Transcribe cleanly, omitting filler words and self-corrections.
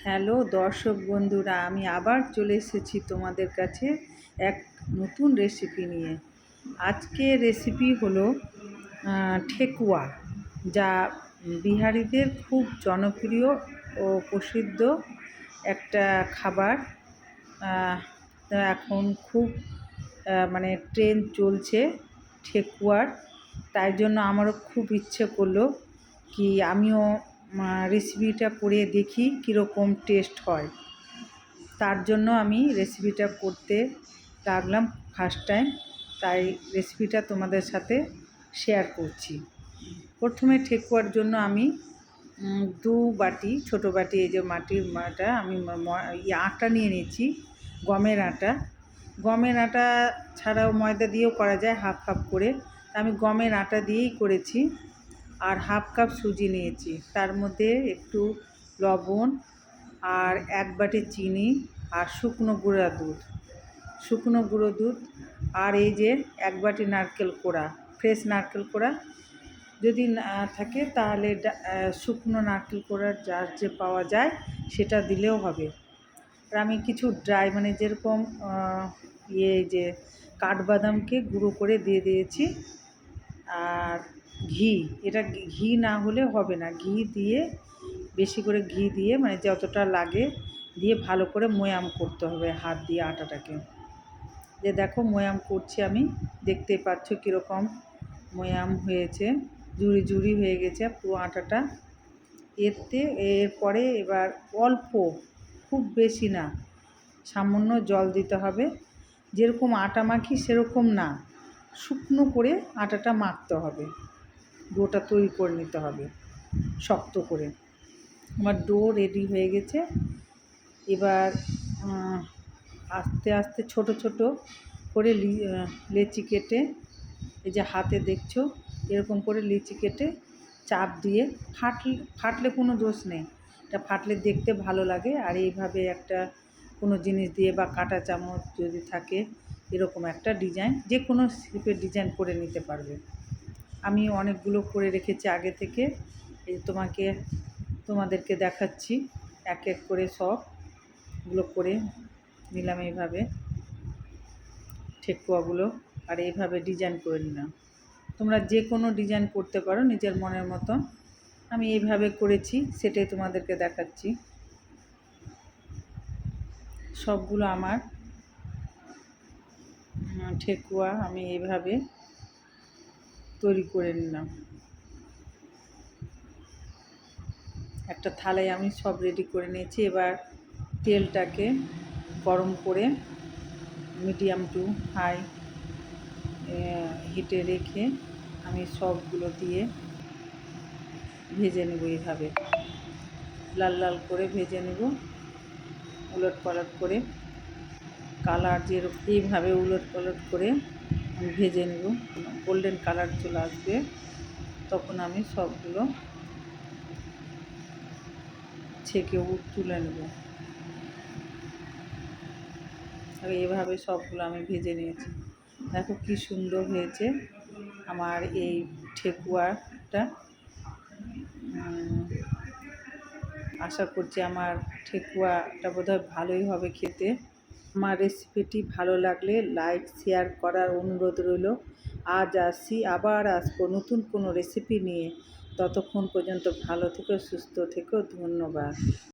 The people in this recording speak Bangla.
হ্যালো দর্শক বন্ধুরা, আমি আবার চলে এসেছি তোমাদের কাছে এক নতুন রেসিপি নিয়ে। আজকে রেসিপি হলো ঠেকুয়া, যা বিহারিদের খুব জনপ্রিয় ও প্রসিদ্ধ একটা খাবার। এখন খুব মানে ট্রেন্ড চলছে ঠেকুয়ার, তাই জন্য আমারও খুব ইচ্ছে করলো কি আমিও রেসিপিটা করে দেখি কীরকম টেস্ট হয়। তার জন্য আমি রেসিপিটা করতে লাগলাম ফার্স্ট টাইম, তাই রেসিপিটা তোমাদের সাথে শেয়ার করছি। প্রথমে ঠেকুয়ার জন্য আমি 2 বাটি, ছোটো বাটি, এই যে মাটির মাটা, আমি আটা নিয়ে নিয়েছি, গমের আটা। গমের আটা ছাড়াও ময়দা দিয়েও করা যায়, হাফ হাফ করে। আমি গমের আটা দিয়েই করেছি। আর হাফ কাপ সুজি নিয়েছি, তার মধ্যে একটু লবণ আর 1 বাটি চিনি আর শুকনো গুঁড়ো দুধ আর এই যে 1 বাটি নারকেল কোড়া, ফ্রেশ নারকেল কোড়া। যদি না থাকে তাহলে শুকনো নারকেল কোড়ার যার যে পাওয়া যায় সেটা দিলেও হবে। আর আমি কিছু ড্রাই, মানে যেরকম যে কাঠবাদামকে গুঁড়ো করে দিয়ে দিয়েছি। আর ঘি, এটা ঘি না হলে হবে না, ঘি দিয়ে, বেশি করে ঘি দিয়ে, মানে যতটা লাগে দিয়ে ভালো করে ময়াম করতে হবে হাত দিয়ে আটাটাকে। যে দেখো ময়াম করছি আমি, দেখতেই পাচ্ছ কীরকম ময়াম হয়েছে, জুড়ি জুড়ি হয়ে গেছে পুরো আটাটা। এরপরে এবার অল্প, খুব বেশি না, সামান্য জল দিতে হবে। যেরকম আটা মাখি সেরকম না, শুকনো করে আটাটা মাখতে হবে, ডোটা তৈরি করে নিতে হবে শক্ত করে। আমার ডো রেডি হয়ে গেছে। এবার আস্তে আস্তে ছোট ছোট করে লেচি কেটে, এই যে হাতে দেখছো এরকম করে লিচি কেটে চাপ দিয়ে, ফাটলে কোনো দোষ নেই, এটা ফাটলে দেখতে ভালো লাগে। আর এইভাবে একটা কোনো জিনিস দিয়ে বা কাঁটা চামচ যদি থাকে, এরকম একটা ডিজাইন, যে কোনো শেপের ডিজাইন করে নিতে পারবে। আমি অনেকগুলো করে রেখেছি আগে থেকে, এই তোমাদেরকে দেখাচ্ছি এক এক করে সবগুলো করে নিলাম এইভাবে ঠেকুয়াগুলো, আর এইভাবে ডিজাইন করে নিলাম। তোমরা যে কোনো ডিজাইন করতে পারো নিজের মনের মতন। আমি এইভাবে করেছি, সেটাই তোমাদেরকে দেখাচ্ছি। সবগুলো আমার ঠেকুয়া আমি এইভাবে তৈরি করে নিলাম। একটা থালায় আমি সব রেডি করে নিয়েছি। এবার তেলটাকে গরম করে মিডিয়াম টু হাই হিটে রেখে আমি সবগুলো দিয়ে ভেজে নেব। এইভাবে লাল লাল করে ভেজে নেব, উলট পালট করে, কালার যেরকম, এইভাবে উলট পালট করে আমি ভেজে নেব। গোল্ডেন কালার চলে আসবে, তখন আমি সবগুলো ছেঁকে তুলে নেব। আর এইভাবে সবগুলো আমি ভেজে নিয়েছি। দেখো কি সুন্দর হয়েছে আমার এই ঠেকুয়াটা। আশা করছি আমার ঠেকুয়াটা বোধহয় ভালোই হবে খেতে। আমার রেসিপিটি ভালো লাগলে লাইক শেয়ার করার অনুরোধ রইল। আজ আসি, আবার আসবো নতুন কোনো রেসিপি নিয়ে। ততক্ষণ পর্যন্ত ভালো থেকো, সুস্থ থেকো, ধন্যবাদ।